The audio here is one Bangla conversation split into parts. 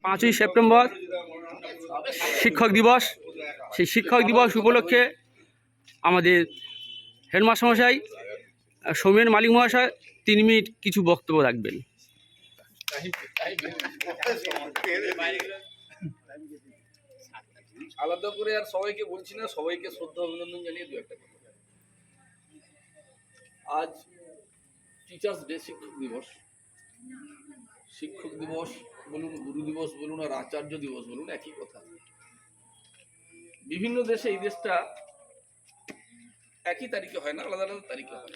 5ই সেপ্টেম্বর শিক্ষক দিবস। সেই শিক্ষক দিবস উপলক্ষে আমাদের হেডমাস্টার মশাই সৌমেন মালিক মহাশয় 3 মিনিট কিছু বক্তব্য রাখবেন। আলাদা করে আর সবাইকে বলছি না, সবাইকে শ্রদ্ধা অভিনন্দন জানিয়ে দু একটা কথা। আজ টিচার্স ডে, শিক্ষক দিবস। শিক্ষক দিবস বলুন, গুরু দিবস বলুন, আর আচার্য দিবস বলুন, একই কথা। বিভিন্ন দেশে এই দেশটা একই তারিখে হয় না, আলাদা আলাদা তারিখে হয়।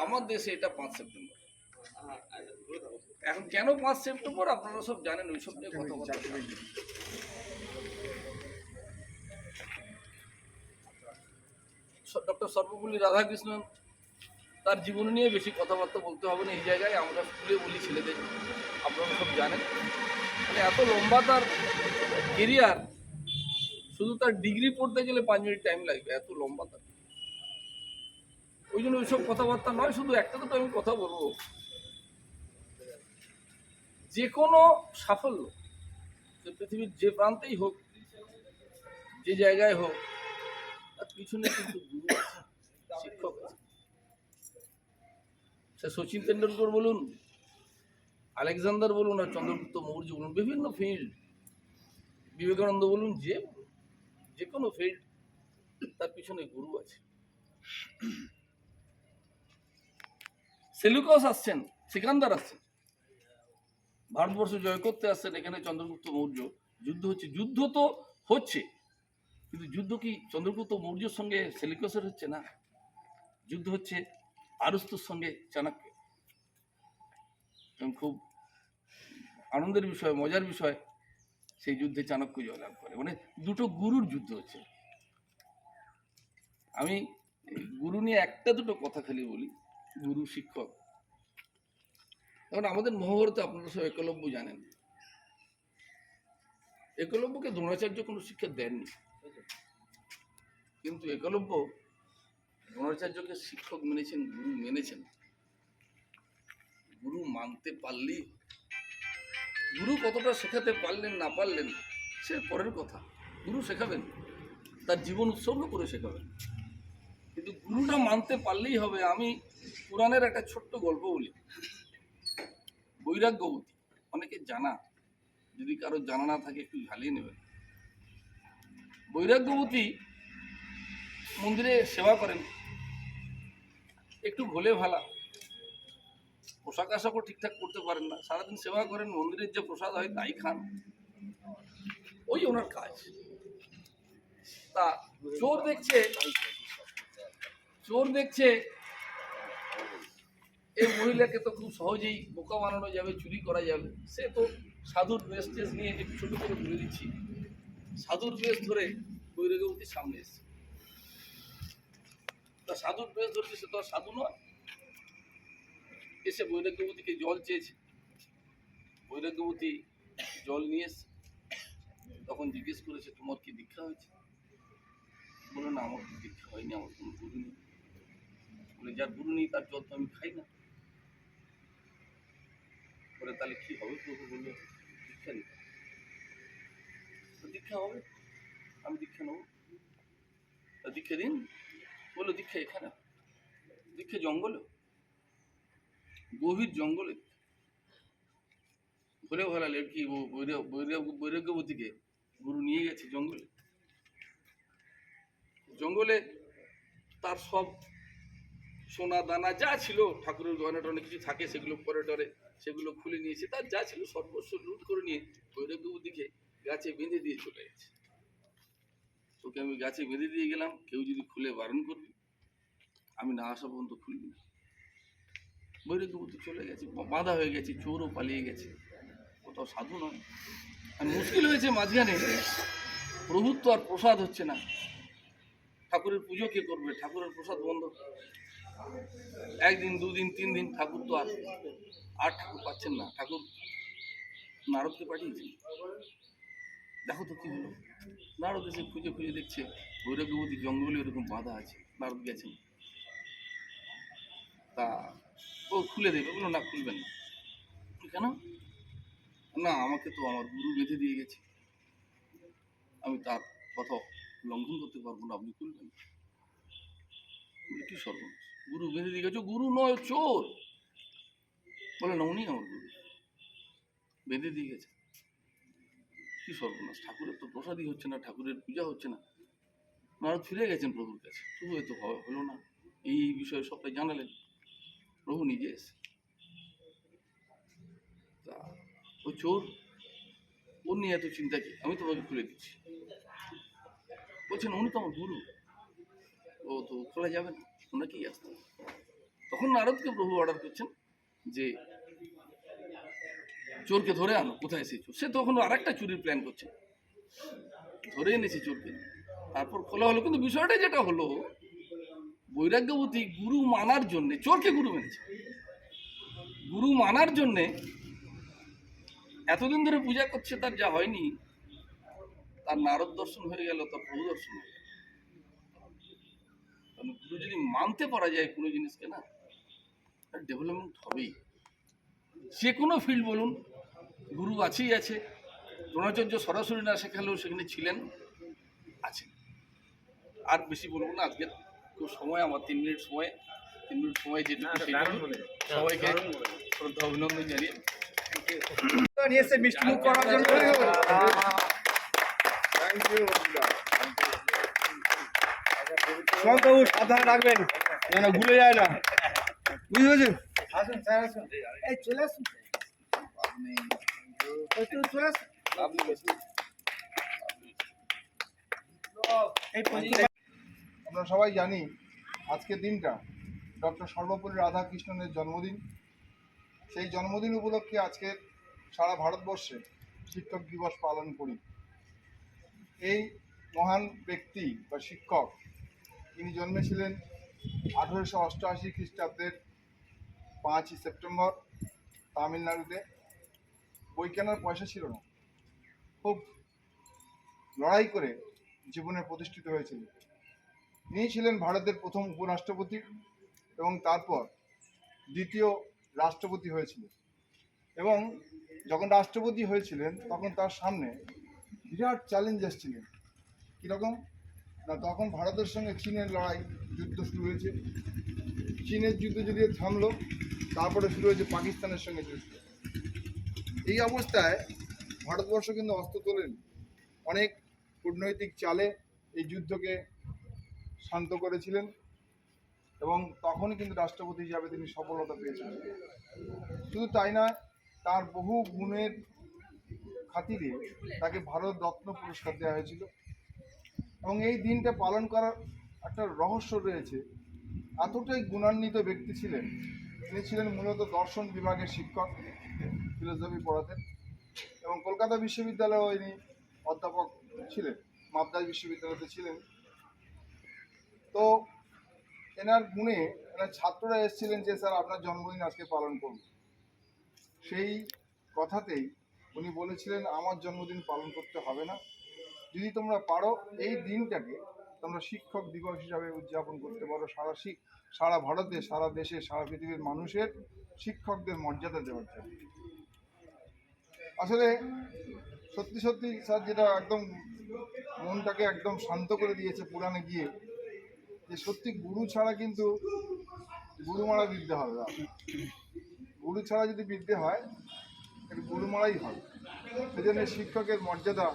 আমার দেশে এটা 5 সেপ্টেম্বর। এখন কেন 5 সেপ্টেম্বর আপনারা সব জানেন, ওইসব নিয়ে কথা বলতে। ডক্টর সর্বপল্লী রাধাকৃষ্ণন, তার জীবন নিয়ে বেশি কথাবার্তা বলতে হবে না এই জায়গায়। আমরা স্কুলে বলি ছেলেদের, আপনারা সব জানেন। মানে এত লম্বা তার কেরিয়ার, শুধু তার ডিগ্রি পড়তে গেলে 5 মিনিট টাইম লাগবে, এত লম্বা তার। ওই জন্য ওইসব কথাবার্তা নয়, শুধু একটা দুটো আমি কথা বলবো। যে কোনো সাফল্য পৃথিবীর যে প্রান্তেই হোক, যে জায়গায় হোক, তার পিছনে কিন্তু গুরু আছে, শিক্ষক আছে। সে শচীন তেন্ডুলকর বলুন, আলেকজান্ডার বলুন, আর চন্দ্রগুপ্ত মৌর্য বলুন, বিভিন্ন ফিল্ড, বিবেকানন্দ বলুন, যে কোনো ফিল্ড, তার পিছনে গুরু আছে। সেলুকাস আসছেন, সিকান্দার আসছেন, ভারতবর্ষ জয় করতে আসছেন। এখানে চন্দ্রগুপ্ত মৌর্য, যুদ্ধ হচ্ছে। যুদ্ধ তো হচ্ছে, কিন্তু যুদ্ধ কি চন্দ্রগুপ্ত মৌর্যের সঙ্গে সেলুকাসের হচ্ছে না, যুদ্ধ হচ্ছে আরস্তর সঙ্গে চাণক্য। এবং খুব আনন্দের বিষয়, মজার বিষয়, সেই যুদ্ধে চাণক্য জয়লাভ করে। মানে দুটো গুরুর যুদ্ধ হচ্ছে। আমি গুরু নিয়ে একটা দুটো কথা খালি বলি, গুরু শিক্ষক। এখন আমাদের মহাভারতে আপনারা সব একলব্য জানেন। একলব্যকে দ্রোণাচার্য কোনো শিক্ষা দেননি, কিন্তু একলব্য দ্রোণাচার্যকে শিক্ষক মেনেছেন, গুরু মেনেছেন। গুরু মানতে পারলেই, গুরু কতটা শেখাতে পারলেন না পারলেন সে পরের কথা। গুরু শেখাবেন, তার জীবন উৎসর্গ করে শেখাবেন, কিন্তু গুরুটা মানতে পারলেই হবে। আমি পুরাণের একটা ছোট্ট গল্প বলি, বৈরাগ্যবতী। অনেকে জানা, যদি কারো জানা না থাকে একটু ঝালিয়ে নেবেন। বৈরাগ্যবতী মন্দিরে সেবা করেন, একটু ভোলে ভালা, পোশাক আশাকও ঠিকঠাক করতে পারেন না, সারাদিন সেবা করেন, মন্দিরের যে প্রসাদ হয় তাই খান, ওই ওনার কাজ। তা চোর দেখছে এই মহিলাকে তো খুব সহজেই বোকা বানানো যাবে, চুরি করা যাবে। সে তো সাধুর বেশ টেস নিয়ে, একটু ছোট করে তুলে দিচ্ছি, সাধুর বেশ ধরে বৈরাগ্যবতীর সামনে এসছে। তা সাধুর বেশ ধরছে, সে তো আর সাধু নয়। এসে বৈরাগ্যবতীকে জল চেয়েছে, বৈরাগ্যবতী জল নিয়ে এসছে। তখন জিজ্ঞেস করেছে, তোমার কি দীক্ষা হয়েছে? বলে, না, আমার দীক্ষা হয়নি, আমার কোনো গুরু নেই। বলে, যার গুরু নেই তার জল তো আমি খাই না। বলে, তাহলে কি হবে? প্রভু বললো, দীক্ষা নিতে। দীক্ষা হবে, আমি দীক্ষা নেবো। দীক্ষা দিন। বললো, দীক্ষা এখানে, দীক্ষা জঙ্গলে, গভীর জঙ্গলে। ভোলে ভালা লড়কি বৈরাগ্যবতীকে গুরু নিয়ে গেছে জঙ্গলে। জঙ্গলে তার সব সোনা দানা যা ছিল, ঠাকুরের গয়না টয়না কিছু থাকে, সেগুলো পরে টরে সেগুলো খুলে নিয়েছে। তার যা ছিল সর্বস্ব লুট করে নিয়ে বৈরাগ্যবতীকে গাছে বেঁধে দিয়ে চলে গেছে। তোকে আমি গাছে বেঁধে দিয়ে গেলাম, কেউ যদি খুলে বারণ করবি, আমি না আসা পর্যন্ত খুলবি না। বৈরাগ্যবতী চলে গেছে, বাঁধা হয়ে গেছে, চোরও পালিয়ে গেছে, কোথাও সাধু নয়। আর মুশকিল হয়েছে মাঝখানে, প্রভুর তো আর প্রসাদ হচ্ছে না, ঠাকুরের পুজো কে করবে? ঠাকুরের প্রসাদ বন্ধ। 1 দিন 2 দিন 3 দিন, ঠাকুর তো আর ঠাকুর পাচ্ছেন না। ঠাকুর নারদকে পাঠিয়েছেন, দেখো তো কি হলো। নারদ এসে খুঁজে খুঁজে দেখছে বৈরাগ্যবতী জঙ্গলে এরকম বাঁধা আছে। নারদ গেছেন, তা ও খুলে দেবে। বললো, না, খুলবেন না। কেন? না, আমাকে তো আমার গুরু বেঁধে দিয়ে গেছে, আমি তার কথা লঙ্ঘন করতে পারবো না, আপনি খুলবেন? কি সর্বনাশ, গুরু বেঁধে দিয়ে গেছে, গুরু নয় চোর। বলে না উনি আমার গুরু, বেঁধে দিয়ে গেছে। কি সর্বনাশ, ঠাকুরের তো প্রসাদই হচ্ছে না, ঠাকুরের পূজা হচ্ছে না। নারদ ফিরে গেছেন প্রভুর কাছে, তবু এ তো হলো না। এই বিষয়ে সবাই জানালেন, প্রভু নিজে এসে তা ও চোর, ওর নিয়ে এত চিন্তা কি, আমি তোমাকে খুলে দিচ্ছি। বলছেন উনি তো আমার গুরু, ও তো খোলা যাবে না, ওনাকেই আসতে হবে। তখন নারদকে প্রভু অর্ডার করছেন যে চোরকে ধরে আনো, কোথায় সেই চোর? সে তখন আর একটা চুরির প্ল্যান করছে, ধরে এনেছে চোরকে, তারপর খোলা হলো। কিন্তু বিষয়টা যেটা হলো, বৈরাগ্যবতী গুরু মানার জন্যে চোরকে গুরু মেনেছে। গুরু মানার জন্যে এতদিন ধরে পূজা করছে, তার যা হয়নি, তার নারদ দর্শন হয়ে গেল, তার প্রভু দর্শন হয়ে গেল। কারণ গুরু যদি মানতে পারা যায় কোনো জিনিসকে, না ডেভেলপমেন্ট হবেই। যে কোনো ফিল্ড বলুন, গুরু আছেই আছে। দ্রোণাচার্য সরাসরি না শেখালেও সেখানে ছিলেন, আছেন। আর বেশি বলবো না, আজকে খুব সময় আমার 3 মিনিট সময়, 3 মিনিট সময় যেটুকু সেইটুকু সবাইকে শ্রদ্ধা অভিনন্দন জানিয়ে নিয়ে এসে মিষ্টি মুখ করার জন্য সব বাবু সাবধানে রাখবেন যেন ভুলে যায় না, বুঝতে পেরেছেন? আসুন স্যার, আসুন, এই চলে আসুন, একটু চলে আসুন। আমরা সবাই জানি আজকের দিনটা ডক্টর সর্বপল্লী রাধাকৃষ্ণনের জন্মদিন। সেই জন্মদিন উপলক্ষে আজকে সারা ভারতবর্ষে শিক্ষক দিবস পালন করি। এই মহান ব্যক্তি বা শিক্ষক, তিনি জন্মেছিলেন 1888 খ্রিস্টাব্দের 5ই সেপ্টেম্বর তামিলনাড়ুতে। বই কেনার পয়সা ছিল না, খুব লড়াই করে জীবনে প্রতিষ্ঠিত হয়েছিল। তিনি ছিলেন ভারতের প্রথম উপরাষ্ট্রপতি এবং তারপর দ্বিতীয় রাষ্ট্রপতি হয়েছিলেন। এবং যখন রাষ্ট্রপতি হয়েছিলেন তখন তার সামনে বিরাট চ্যালেঞ্জ এসেছিলেন। কীরকম না, তখন ভারতের সঙ্গে চীনের লড়াই, যুদ্ধ শুরু হয়েছে। চীনের যুদ্ধ যদি থামলো, তারপরে শুরু হয়েছে পাকিস্তানের সঙ্গে যুদ্ধ। এই অবস্থায় ভারতবর্ষ কিন্তু অস্ত্র তোলেন, অনেক কূটনৈতিক চালে এই যুদ্ধকে শান্ত করেছিলেন এবং তখনই কিন্তু রাষ্ট্রপতি হিসাবে তিনি সফলতা পেয়েছিলেন। শুধু তাই না, তার বহু গুণের খাতিরে তাকে ভারত রত্ন পুরস্কার দেওয়া হয়েছিল। এবং এই দিনটা পালন করার একটা রহস্য রয়েছে। এতটাই গুণান্বিত ব্যক্তি ছিলেন, তিনি ছিলেন মূলত দর্শন বিভাগের শিক্ষক, ফিলোসফি পড়াতেন এবং কলকাতা বিশ্ববিদ্যালয়েও ইনি অধ্যাপক ছিলেন, মাদ্রাজ বিশ্ববিদ্যালয়তে ছিলেন। তো এনার গুণে এনার ছাত্ররা এসেছিলেন যে স্যার আপনার জন্মদিন আজকে পালন করব। সেই কথাতেই উনি বলেছিলেন আমার জন্মদিন পালন করতে হবে না, যদি তোমরা পারো এই দিনটাকে তোমরা শিক্ষক দিবস হিসাবে উদযাপন করতে পারো। সারা ভারতে, সারা দেশে, সারা পৃথিবীর মানুষের শিক্ষকদের মর্যাদা দেওয়ার জন্য। আসলে সত্যি সত্যি স্যার যেটা একদম মনটাকে একদম শান্ত করে দিয়েছে পুরাণে গিয়ে, যে সত্যি গুরু ছাড়া কিন্তু গুরু মারা বিদ্যে হবে না। গুরু ছাড়া যদি বিদ্যে হয়, গুরু মারাই হবে। সেজন্য শিক্ষকের মর্যাদা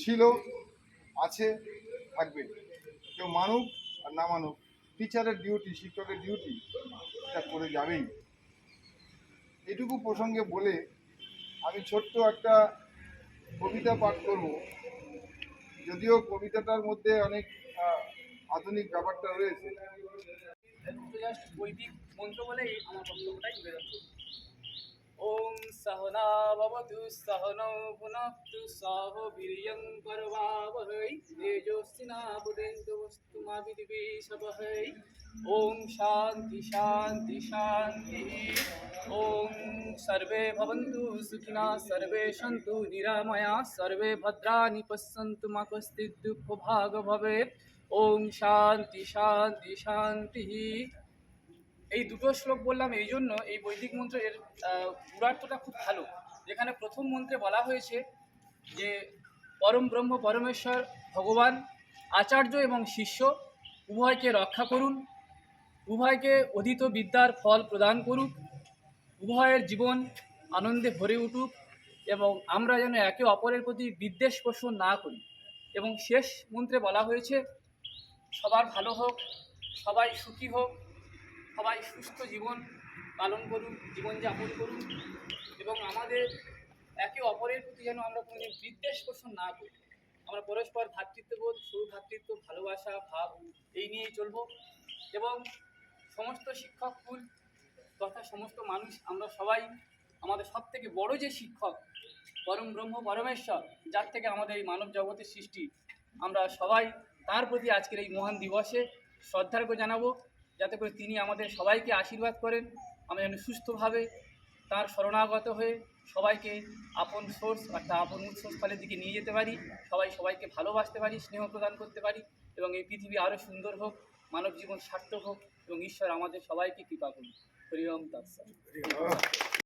ছিল, আছে, থাকবে। কেউ মানুক আর না মানুক, টিচারের ডিউটি, শিক্ষকের ডিউটি এটা করে যাবেই। এটুকু প্রসঙ্গে বলে আমি ছোট্ট একটা কবিতা পাঠ করব। যদিও কবিতাটার মধ্যে অনেক আধুনিক ব্যাপারটা রয়েছে। জাস্ট বৈদিক মন্ত্র বলেই আমার বক্তব্যটাই নিবেদন করব। ওম সহনা ভবতু সহনৌ ভুনক্তু সহ বীর্যং করবাবহৈ তেজস্বিনাবুদেন্দুস্তু মা বিদ্বিষাবহৈ। ওম শান্তি শান্তি শান্তি। ওম সর্বে ভবন্তু সুখিনা সর্বে সন্তু নিরাময়া সর্বে ভদ্রাণি পশ্যন্তু মা কশ্চিৎ দুঃখভাগ ভবেৎ। ওম শান্তি শান্তি শান্তি। এই দুটো শ্লোক বললাম এই জন্য, এই বৈদিক মন্ত্র এর গুণার্থটা খুব ভালো। যেখানে প্রথম মন্ত্রে বলা হয়েছে যে পরম ব্রহ্ম পরমেশ্বর ভগবান আচার্য এবং শিষ্য উভয়কে রক্ষা করুন, উভয়কে অধীত বিদ্যার ফল প্রদান করুক, উভয়ের জীবন আনন্দে ভরে উঠুক এবং আমরা যেন একে অপরের প্রতি বিদ্বেষ পোষণ না করি। এবং শেষ মন্ত্রে বলা হয়েছে সবার ভালো হোক, সবাই সুখী হোক, সবাই সুস্থ জীবন পালন করুন, জীবনযাপন করুন এবং আমাদের একে অপরের প্রতি যেন আমরা কোনোদিন বিদ্বেষ পোষণ না করি। আমরা পরস্পর ভ্রাতৃত্ববোধ, সৌভ্রাতৃত্ব, ভালোবাসা ভাব এই নিয়েই চলব এবং সমস্ত শিক্ষককুল তথা সমস্ত মানুষ আমরা সবাই আমাদের সব থেকে বড় যে শিক্ষক পরম ব্রহ্ম পরমেশ্বর, যার থেকে আমাদের এই মানব জগতের সৃষ্টি, আমরা সবাই তার প্রতি আজকের এই মহান দিবসে শ্রদ্ধার্ঘ্য জানাবো, যাতে করে তিনি আমাদের সবাইকে আশীর্বাদ করেন, আমরা যেন সুস্থভাবে তার শরণাগত হয়ে সবাইকে আপন সোর্স অর্থাৎ আপন উৎসস্থলের দিকে নিয়ে যেতে পারি, সবাই সবাইকে ভালোবাসতে পারি, স্নেহ প্রদান করতে পারি এবং এই পৃথিবী আরও সুন্দর হোক, মানব জীবন সার্থক হোক এবং ঈশ্বর আমাদের সবাইকে কৃপা করুন। হরি ওম তৎসৎ।